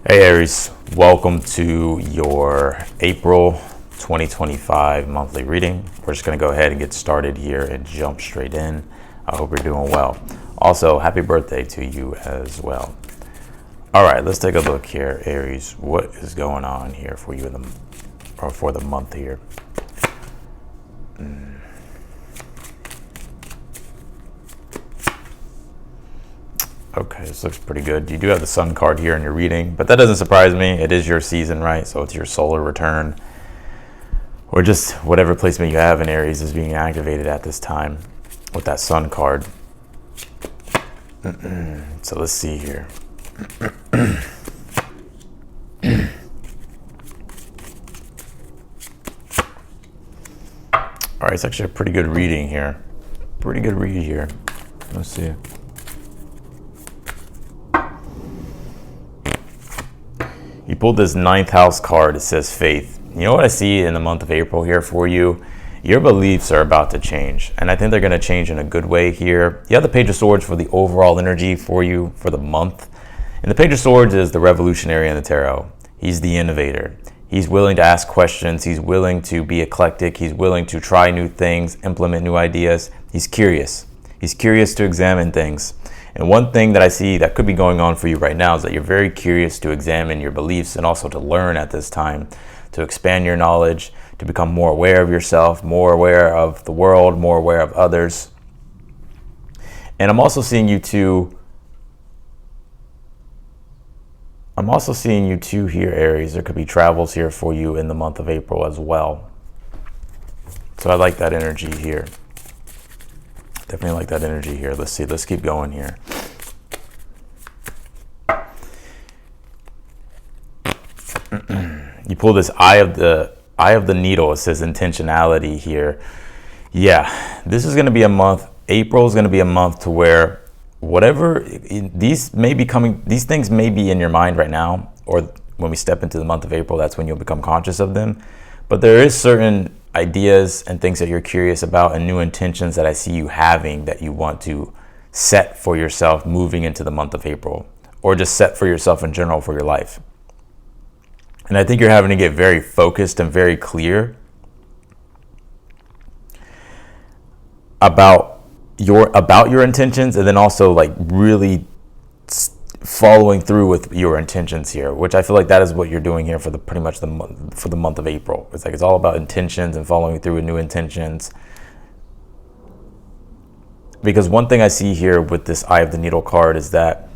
Hey Aries, welcome to your April 2025 monthly reading. We're just going to go ahead and get started here and jump straight in. I hope you're doing well. Also, happy birthday to you as well. All right, let's take a look here, Aries. What is going on here for you for the month here? Okay, this looks pretty good. You do have the Sun card here in your reading, but that doesn't surprise me. It is your season, right? So it's your solar return, or just whatever placement you have in Aries is being activated at this time with that Sun card. So let's see here. All right, it's actually a pretty good reading here. Pretty good read here. Let's see. You pulled this 9th house card. It says faith. You know what I see in the month of April here for you? Your beliefs are about to change, and I think they're going to change in a good way here. You have the Page of Swords for the overall energy for you for the month. And the Page of Swords is the revolutionary in the tarot. He's the innovator. He's willing to ask questions. He's willing to be eclectic. He's willing to try new things, implement new ideas. He's curious. He's curious to examine things. And one thing that I see that could be going on for you right now is that you're very curious to examine your beliefs and also to learn at this time, to expand your knowledge, to become more aware of yourself, more aware of the world, more aware of others. And I'm also seeing you too here, Aries. There could be travels here for you in the month of April as well. So I like that energy here. Definitely like that energy here. Let's see. Let's keep going here. You pull this eye of the needle. It says intentionality here. Yeah, this is going to be a month. April is going to be a month to where these things may be in your mind right now, or when we step into the month of April, that's when you'll become conscious of them. But there is certain ideas and things that you're curious about and new intentions that I see you having that you want to set for yourself moving into the month of April, or just set for yourself in general for your life. And I think you're having to get very focused and very clear about your intentions, and then also like really following through with your intentions here, which I feel like that is what you're doing here for the month of April. It's like it's all about intentions and following through with new intentions. Because one thing I see here with this Eye of the Needle card is that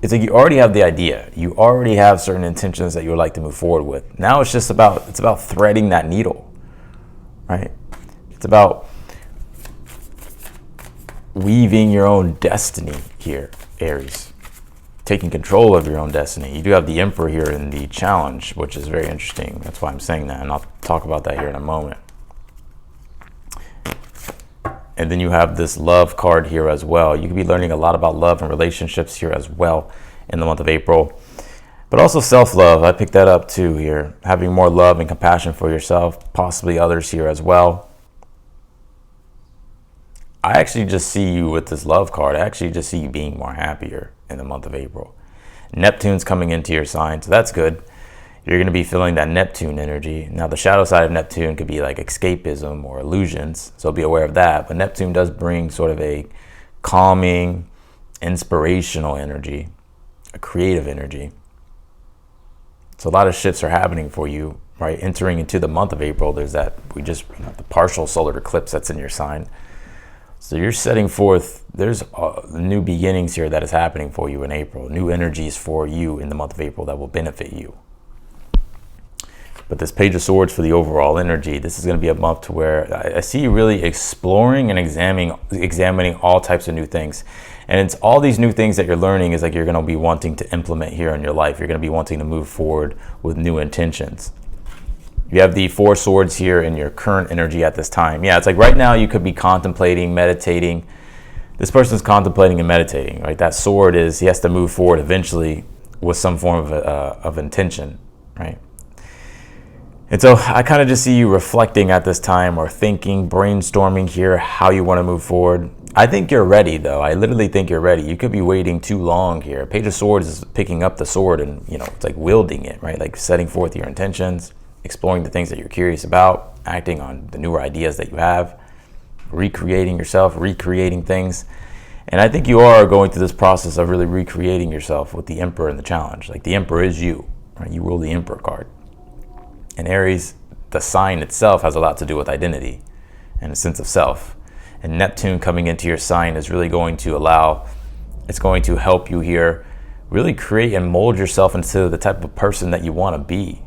it's like you already have the idea. You already have certain intentions that you would like to move forward with. Now it's about threading that needle, right? It's about weaving your own destiny here, Aries. Taking control of your own destiny. You do have the Emperor here in the challenge, which is very interesting. That's why I'm saying that, and I'll talk about that here in a moment. And then you have this Love card here as well. You could be learning a lot about love and relationships here as well in the month of April. But also self-love. I picked that up too here. Having more love and compassion for yourself, possibly others here as well. I actually just see you with this Love card. I actually just see you being more happier in the month of April. Neptune's coming into your sign, so that's good. You're going to be feeling that Neptune energy. Now, the shadow side of Neptune could be like escapism or illusions, so be aware of that. But Neptune does bring sort of a calming, inspirational energy, a creative energy. So a lot of shifts are happening for you, right? Entering into the month of April, there's the partial solar eclipse that's in your sign. So you're setting forth, there's new beginnings here that is happening for you in April. New energies for you in the month of April that will benefit you. But this Page of Swords for the overall energy, this is going to be a month to where I see you really exploring and examining all types of new things. And it's all these new things that you're learning is like you're going to be wanting to implement here in your life. You're going to be wanting to move forward with new intentions. You have the 4 swords here in your current energy at this time. Yeah, it's like right now you could be contemplating, meditating. This person's contemplating and meditating, right? That sword is, he has to move forward eventually with some form of intention, right? And so I kind of just see you reflecting at this time, or thinking, brainstorming here how you want to move forward. I think you're ready, though. I literally think you're ready. You could be waiting too long here. Page of Swords is picking up the sword and, it's like wielding it, right? Like setting forth your intentions, exploring the things that you're curious about, acting on the newer ideas that you have, recreating yourself, recreating things. And I think you are going through this process of really recreating yourself with the Emperor and the Challenge. Like the Emperor is you, right? You rule the Emperor card. And Aries, the sign itself has a lot to do with identity and a sense of self. And Neptune coming into your sign is really going to help you here really create and mold yourself into the type of person that you want to be.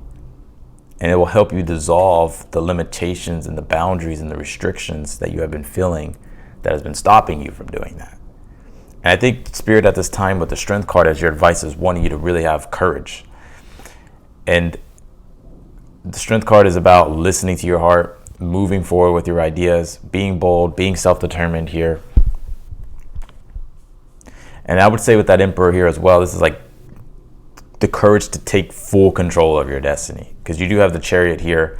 And it will help you dissolve the limitations and the boundaries and the restrictions that you have been feeling that has been stopping you from doing that. And I think Spirit at this time with the Strength card as your advice is wanting you to really have courage. And the Strength card is about listening to your heart, moving forward with your ideas, being bold, being self-determined here. And I would say with that Emperor here as well, this is like the courage to take full control of your destiny, because you do have the Chariot here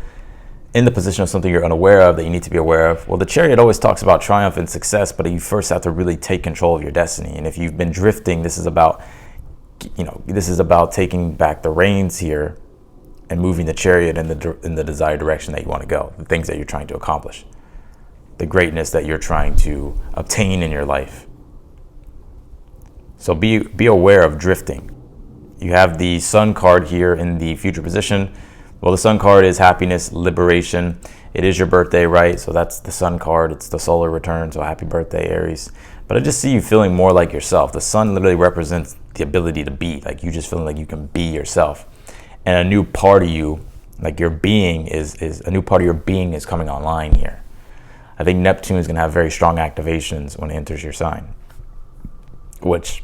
in the position of something you're unaware of that you need to be aware of. Well, the Chariot always talks about triumph and success, but you first have to really take control of your destiny. And if you've been drifting, this is about taking back the reins here and moving the Chariot in the desired direction that you want to go, the things that you're trying to accomplish, the greatness that you're trying to obtain in your life. So be aware of drifting. You have the Sun card here in the future position. Well, the Sun card is happiness, liberation. It is your birthday, right? So that's the Sun card. It's the solar return. So happy birthday, Aries. But I just see you feeling more like yourself. The Sun literally represents the ability to be, like you just feeling like you can be yourself. And a new part of you, like your being is a new part of your being is coming online here. I think Neptune is going to have very strong activations when it enters your sign, which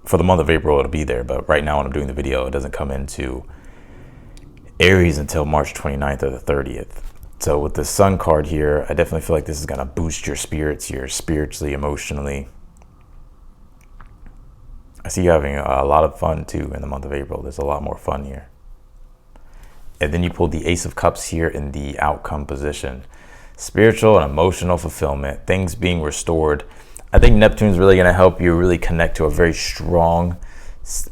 for the month of April, it'll be there. But right now when I'm doing the video, it doesn't come into Aries until March 29th or the 30th. So with the Sun card here, I definitely feel like this is going to boost your spirits here, spiritually, emotionally. I see you having a lot of fun too in the month of April. There's a lot more fun here. And then you pulled the Ace of Cups here in the outcome position. Spiritual and emotional fulfillment, things being restored. I think Neptune's really going to help you really connect to a very strong,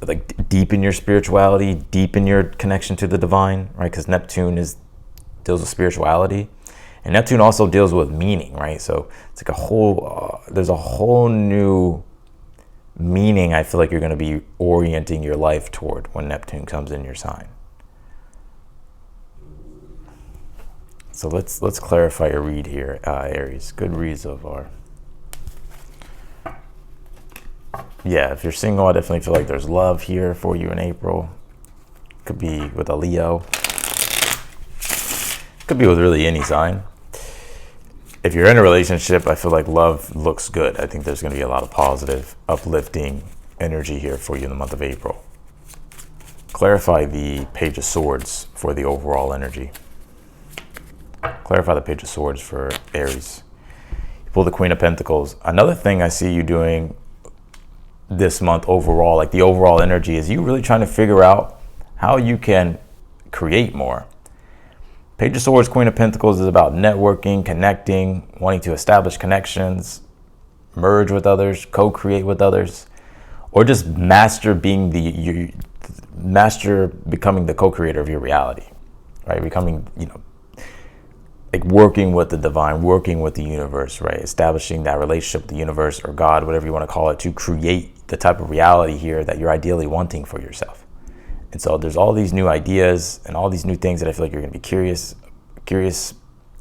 like deepen your spirituality, deepen your connection to the divine, right? Because Neptune deals with spirituality. And Neptune also deals with meaning, right? So it's like there's a whole new meaning I feel like you're going to be orienting your life toward when Neptune comes in your sign. So let's clarify your read here, Aries. Good reads so far. Yeah, if you're single, I definitely feel like there's love here for you in April. Could be with a Leo. Could be with really any sign. If you're in a relationship, I feel like love looks good. I think there's going to be a lot of positive, uplifting energy here for you in the month of April. Clarify the Page of Swords for the overall energy. Clarify the Page of Swords for Aries. You pull the Queen of Pentacles. Another thing I see you doing this month overall, like the overall energy, is you really trying to figure out how you can create more. Page of Swords, Queen of Pentacles is about networking, connecting, wanting to establish connections, merge with others, co-create with others, or just master becoming the co-creator of your reality, right? Becoming, like working with the divine, working with the universe, right? Establishing that relationship with the universe or God, whatever you want to call it, to create the type of reality here that you're ideally wanting for yourself. And so there's all these new ideas and all these new things that I feel like you're going to be curious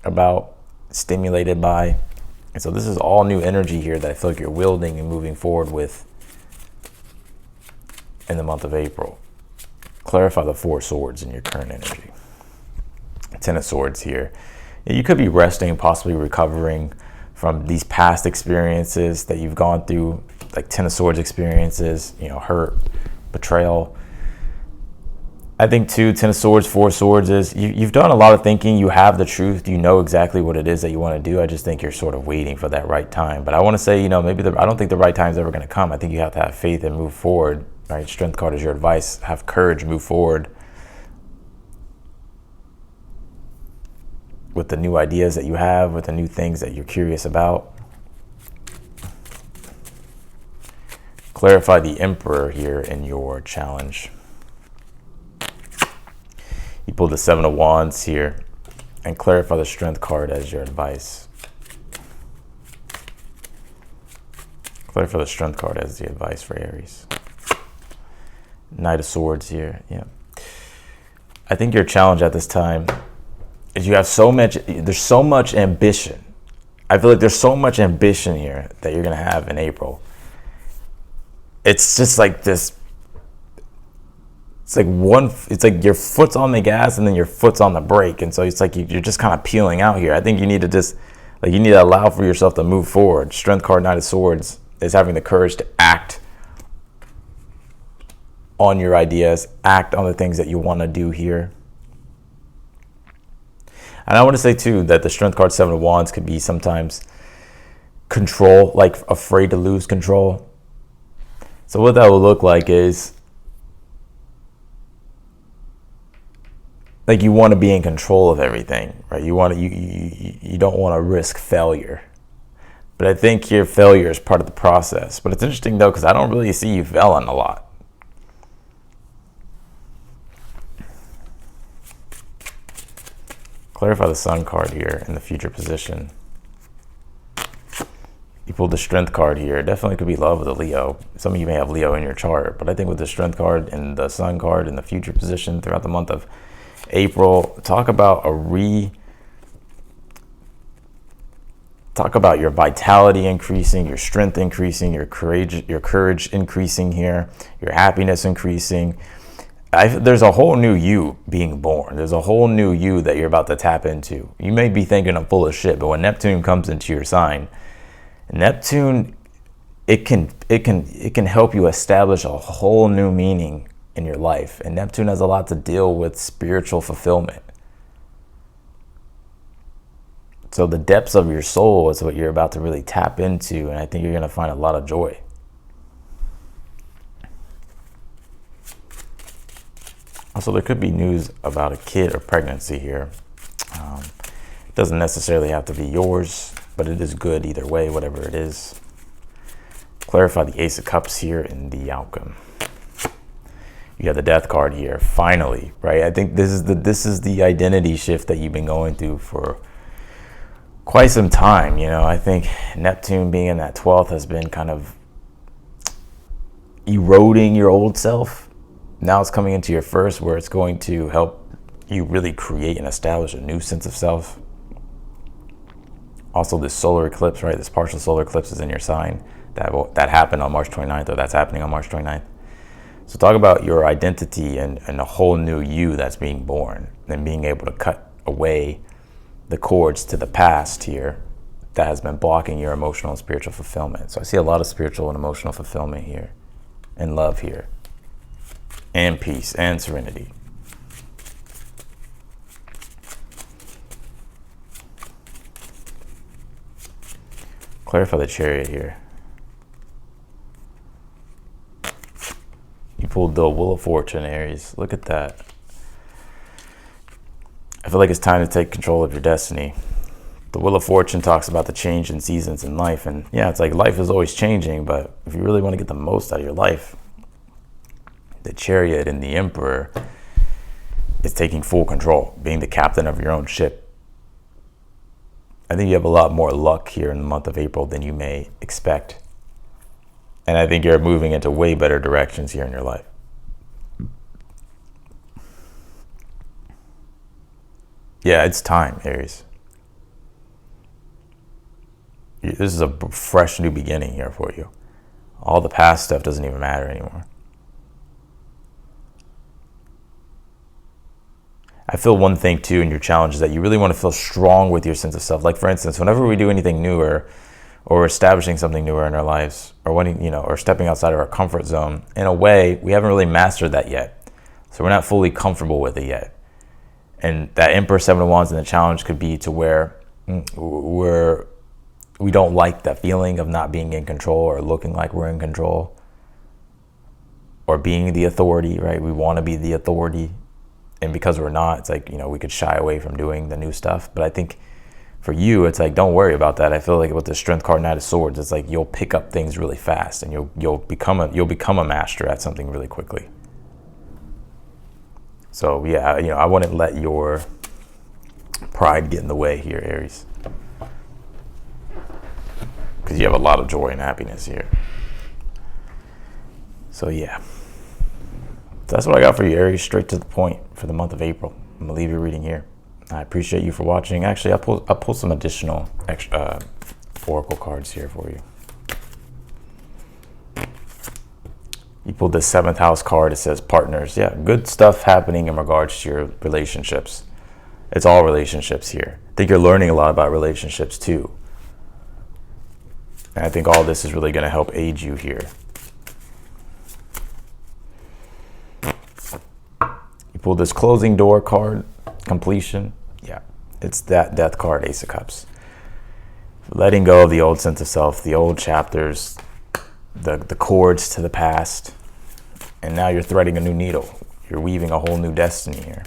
about, stimulated by. And so this is all new energy here that I feel like you're wielding and moving forward with in the month of April. Clarify the Four Swords in your current energy. Ten of Swords here. You could be resting, possibly recovering from these past experiences that you've gone through, like Ten of Swords experiences, hurt, betrayal. I think too, Ten of Swords, Four Swords is you've done a lot of thinking. You have the truth. You know exactly what it is that you want to do. I just think you're sort of waiting for that right time. But I want to say, maybe I don't think the right time is ever going to come. I think you have to have faith and move forward. Right? Strength card is your advice. Have courage, move forward with the new ideas that you have, with the new things that you're curious about. clarify the Emperor here in your challenge. You pulled the Seven of Wands here, and clarify the Strength card as your advice. Clarify the Strength card as the advice for Aries. Knight of Swords here, yeah. I think your challenge at this time is you have there's so much ambition. I feel like there's so much ambition here that you're gonna have in April. It's just like this, it's like your foot's on the gas and then your foot's on the brake. And so it's like you're just kind of peeling out here. I think you need to just, you need to allow for yourself to move forward. Strength card, Knight of Swords, is having the courage to act on your ideas, act on the things that you want to do here. And I want to say too that the Strength card, Seven of Wands, could be sometimes control, like afraid to lose control. So what that will look like is, like, you want to be in control of everything, right? You don't want to risk failure. But I think your failure is part of the process. But it's interesting though, because I don't really see you failing a lot. Clarify the Sun card here in the future position. You pulled the Strength card here. Definitely could be love with a Leo. Some of you may have Leo in your chart, but I think with the Strength card and the Sun card in the future position throughout the month of April, talk about your vitality increasing, your strength increasing, your courage increasing here, your happiness increasing. There's a whole new you being born. There's a whole new you that you're about to tap into. You may be thinking I'm full of shit, but when Neptune comes into your sign, Neptune, it can help you establish a whole new meaning in your life. And Neptune has a lot to deal with spiritual fulfillment. So the depths of your soul is what you're about to really tap into, and I think you're going to find a lot of joy. Also, there could be news about a kid or pregnancy here. It doesn't necessarily have to be yours, but it is good either way, whatever it is. Clarify the Ace of Cups here in the outcome. You have the Death card here, finally, right? I think this is the identity shift that you've been going through for quite some time. You know, I think Neptune being in that 12th has been kind of eroding your old self. Now it's coming into your first, where it's going to help you really create and establish a new sense of self. Also, this solar eclipse, right? This partial solar eclipse is in your sign. That happened on March 29th, or that's happening on March 29th. So talk about your identity and a whole new you that's being born, and being able to cut away the cords to the past here that has been blocking your emotional and spiritual fulfillment. So I see a lot of spiritual and emotional fulfillment here, and love here, and peace and serenity. Clarify the Chariot here. You pulled the Wheel of Fortune, Aries. Look at that. I feel like it's time to take control of your destiny. The Wheel of Fortune talks about the change in seasons in life. And yeah, it's like life is always changing, but if you really want to get the most out of your life, the Chariot and the Emperor is taking full control, being the captain of your own ship. I think you have a lot more luck here in the month of April than you may expect. And I think you're moving into way better directions here in your life. Yeah, it's time, Aries. This is a fresh new beginning here for you. All the past stuff doesn't even matter anymore. I feel one thing too in your challenge is that you really want to feel strong with your sense of self. Like, for instance, whenever we do anything newer, or establishing something newer in our lives, or or stepping outside of our comfort zone, in a way, we haven't really mastered that yet. So we're not fully comfortable with it yet. And that Emperor, Seven of Wands in the challenge could be to where we don't like that feeling of not being in control, or looking like we're in control, or being the authority, right? We want to be the authority. And because we're not, it's like, we could shy away from doing the new stuff. But I think For you, it's like, don't worry about that. I feel like with the Strength card, Knight of Swords, it's like you'll pick up things really fast, and you'll become a master at something really quickly. So yeah, I wouldn't let your pride get in the way here, Aries, because you have a lot of joy and happiness here. So yeah, that's what I got for you, Aries. Straight to the point for the month of April. I'm gonna leave your reading here. I appreciate you for watching. Actually, I'll pull some additional extra oracle cards here for you. You pulled the 7th house card. It says partners. Yeah, good stuff happening in regards to your relationships. It's all relationships here. I think you're learning a lot about relationships too. And I think all this is really going to help aid you here. You pulled this closing door card, completion. Yeah, it's that death card, Ace of Cups. Letting go of the old sense of self, the old chapters, the cords to the past, and now you're threading a new needle. You're weaving a whole new destiny here.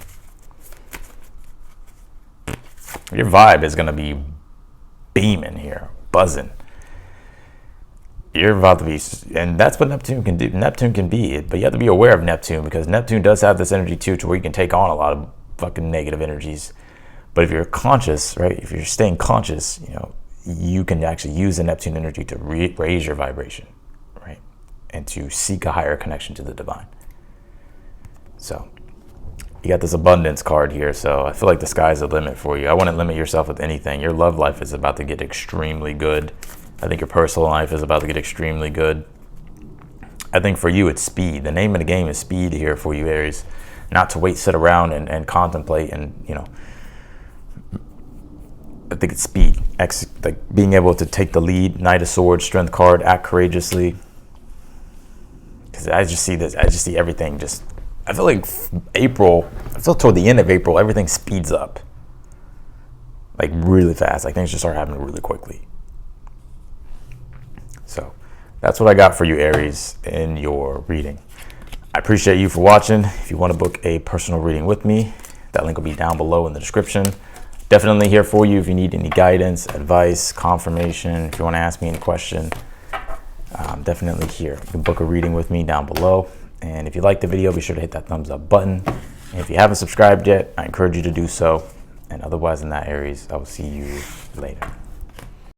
Your vibe is going to be beaming here, buzzing. You're about to be, and that's what Neptune can do. Neptune can be, but you have to be aware of Neptune, because Neptune does have this energy too, to where you can take on a lot of fucking negative energies. But if you're conscious, right, if you're staying conscious, you can actually use the Neptune energy to raise your vibration, right, and to seek a higher connection to the divine. So you got this abundance card here, so I feel like the sky's the limit for you. I wouldn't limit yourself with anything. Your love life is about to get extremely good. I think your personal life is about to get extremely good. I think for you, it's speed. The name of the game is speed here for you, Aries. Not to wait, sit around and contemplate, and I think it's speed. Like being able to take the lead. Knight of Swords, Strength card, act courageously. Because I just see this. I just see everything just. I feel like April. I feel toward the end of April, everything speeds up. Like really fast. Like things just start happening really quickly. So that's what I got for you, Aries, in your reading. I appreciate you for watching. If you want to book a personal reading with me, that link will be down below in the description. Definitely here for you if you need any guidance, advice, confirmation. If you want to ask me any question, I'm definitely here. You can book a reading with me down below. And if you like the video, be sure to hit that thumbs up button. And if you haven't subscribed yet, I encourage you to do so. And otherwise than that, Aries, I will see you later.